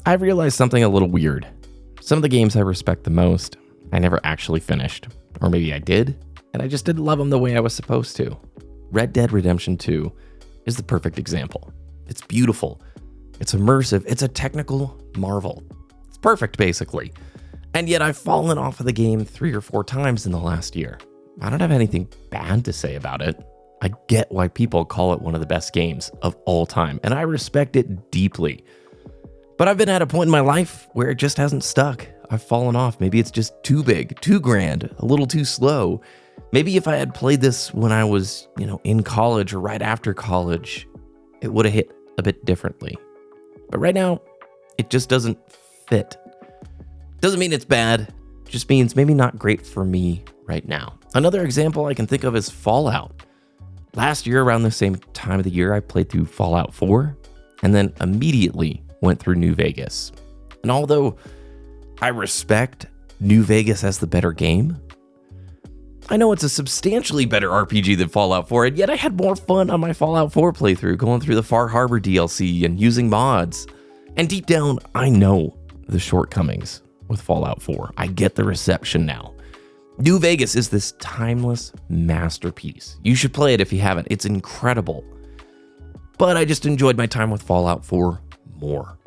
I realized something a little weird. Some of the games I respect the most, I never actually finished. Or maybe I did, and I just didn't love them the way I was supposed to. Red Dead Redemption 2 is the perfect example. It's beautiful. It's immersive. It's a technical marvel. It's perfect, basically. And yet I've fallen off of the game 3 or 4 times in the last year. I don't have anything bad to say about it. I get why people call it one of the best games of all time, and I respect it deeply. But I've been at a point in my life where it just hasn't stuck. I've fallen off. Maybe it's just too big, too grand, a little too slow. Maybe if I had played this when I was, in college or right after college, it would have hit a bit differently. But right now, it just doesn't fit. Doesn't mean it's bad, just means maybe not great for me right now. Another example I can think of is Fallout. Last year, around the same time of the year, I played through Fallout 4 and then immediately went through New Vegas. And although I respect New Vegas as the better game, I know it's a substantially better RPG than Fallout 4, and yet I had more fun on my Fallout 4 playthrough, going through the Far Harbor DLC and using mods. And deep down, I know the shortcomings with Fallout 4. I get the reception now. New Vegas is this timeless masterpiece. You should play it if you haven't. It's incredible. But I just enjoyed my time with Fallout 4 more.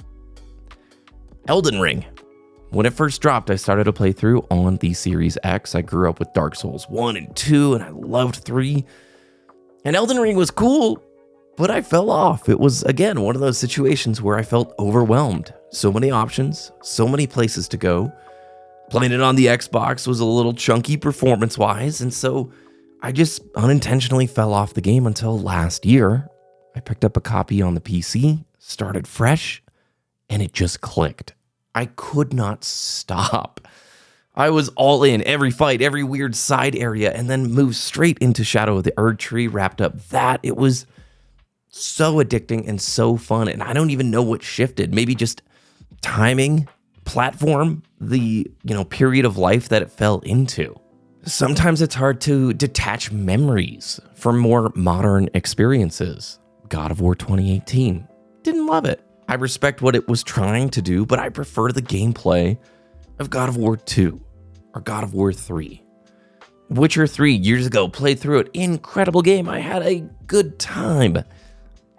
Elden Ring. When it first dropped, I started to play through on the Series X. I grew up with Dark Souls 1 and 2, and I loved 3. And Elden Ring was cool, but I fell off. It was, again, one of those situations where I felt overwhelmed. So many options, so many places to go. Playing it on the Xbox was a little chunky performance-wise, and so I just unintentionally fell off the game until last year. I picked up a copy on the PC, started fresh, and it just clicked. I could not stop. I was all in, every fight, every weird side area, and then moved straight into Shadow of the Erdtree, wrapped up that. It was so addicting and so fun, and I don't even know what shifted. Maybe just timing, platform, the period of life that it fell into. Sometimes it's hard to detach memories from more modern experiences. God of War 2018. Didn't love it. I respect what it was trying to do, but I prefer the gameplay of God of War 2 or God of War 3. Witcher 3 years ago, played through it. Incredible game. I had a good time,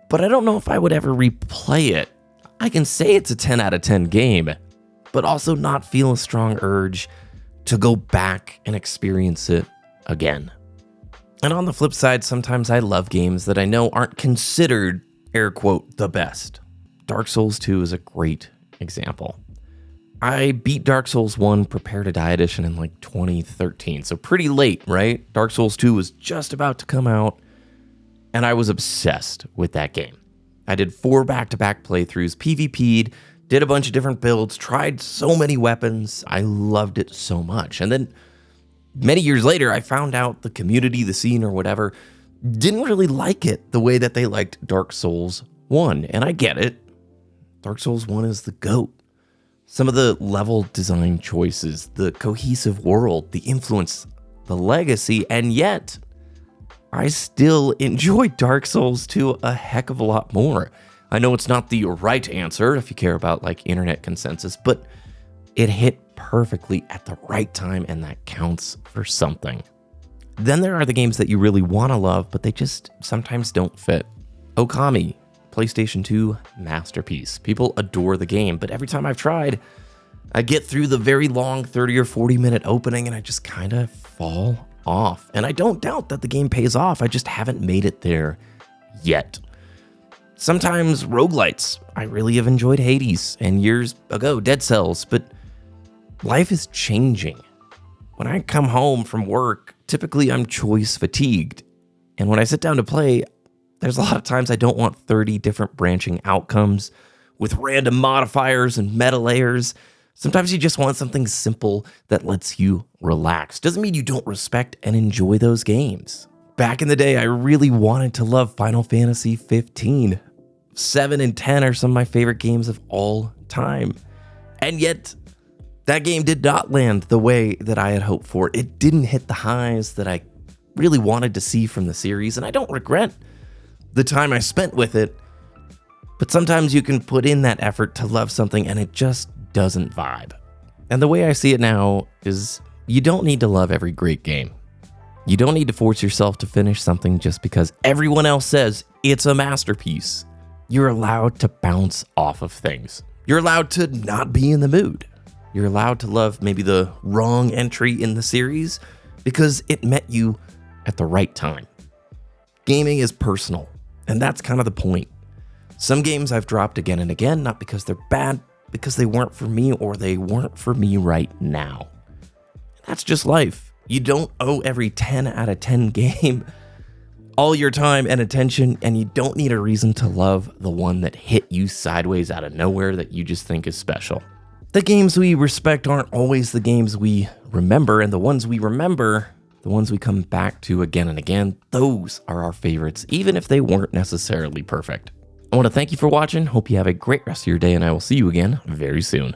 but I don't know if I would ever replay it. I can say it's a 10 out of 10 game, but also not feel a strong urge to go back and experience it again. And on the flip side, sometimes I love games that I know aren't considered, air quote, the best. Dark Souls 2 is a great example. I beat Dark Souls 1 Prepare to Die Edition in 2013, so pretty late, right? Dark Souls 2 was just about to come out, and I was obsessed with that game. I did 4 back-to-back playthroughs, PvP'd, did a bunch of different builds, tried so many weapons. I loved it so much. And then many years later, I found out the community, the scene or whatever, didn't really like it the way that they liked Dark Souls 1. And I get it. Dark Souls 1 is the GOAT. Some of the level design choices, the cohesive world, the influence, the legacy, and yet I still enjoy Dark Souls 2 a heck of a lot more. I know it's not the right answer if you care about internet consensus, but it hit perfectly at the right time, and that counts for something. Then there are the games that you really want to love, but they just sometimes don't fit. Okami, PlayStation 2 masterpiece. People adore the game, but every time I've tried, I get through the very long 30 or 40 minute opening and I just kind of fall off. And I don't doubt that the game pays off, I just haven't made it there yet. Sometimes roguelites. I really have enjoyed Hades, and years ago Dead Cells, but life is changing. When I come home from work, typically I'm choice fatigued. And when I sit down to play, there's a lot of times I don't want 30 different branching outcomes with random modifiers and meta layers. Sometimes you just want something simple that lets you relax. Doesn't mean you don't respect and enjoy those games. Back in the day, I really wanted to love Final Fantasy 15. 7 and 10 are some of my favorite games of all time. And yet, that game did not land the way that I had hoped for. It didn't hit the highs that I really wanted to see from the series, and I don't regret the time I spent with it, But sometimes you can put in that effort to love something and it just doesn't vibe. And the way I see it now is you don't need to love every great game. You don't need to force yourself to finish something just because everyone else says it's a masterpiece. You're allowed to bounce off of things. You're allowed to not be in the mood. You're allowed to love maybe the wrong entry in the series because it met you at the right time. Gaming is personal, and that's kind of the point. Some games I've dropped again and again, not because they're bad, because they weren't for me or they weren't for me right now. That's just life. You don't owe every 10 out of 10 game all your time and attention, and you don't need a reason to love the one that hit you sideways out of nowhere that you just think is special. The games we respect aren't always the games we remember, and the ones we remember, the ones we come back to again and again, those are our favorites, even if they weren't necessarily perfect. I want to thank you for watching. Hope you have a great rest of your day, and I will see you again very soon.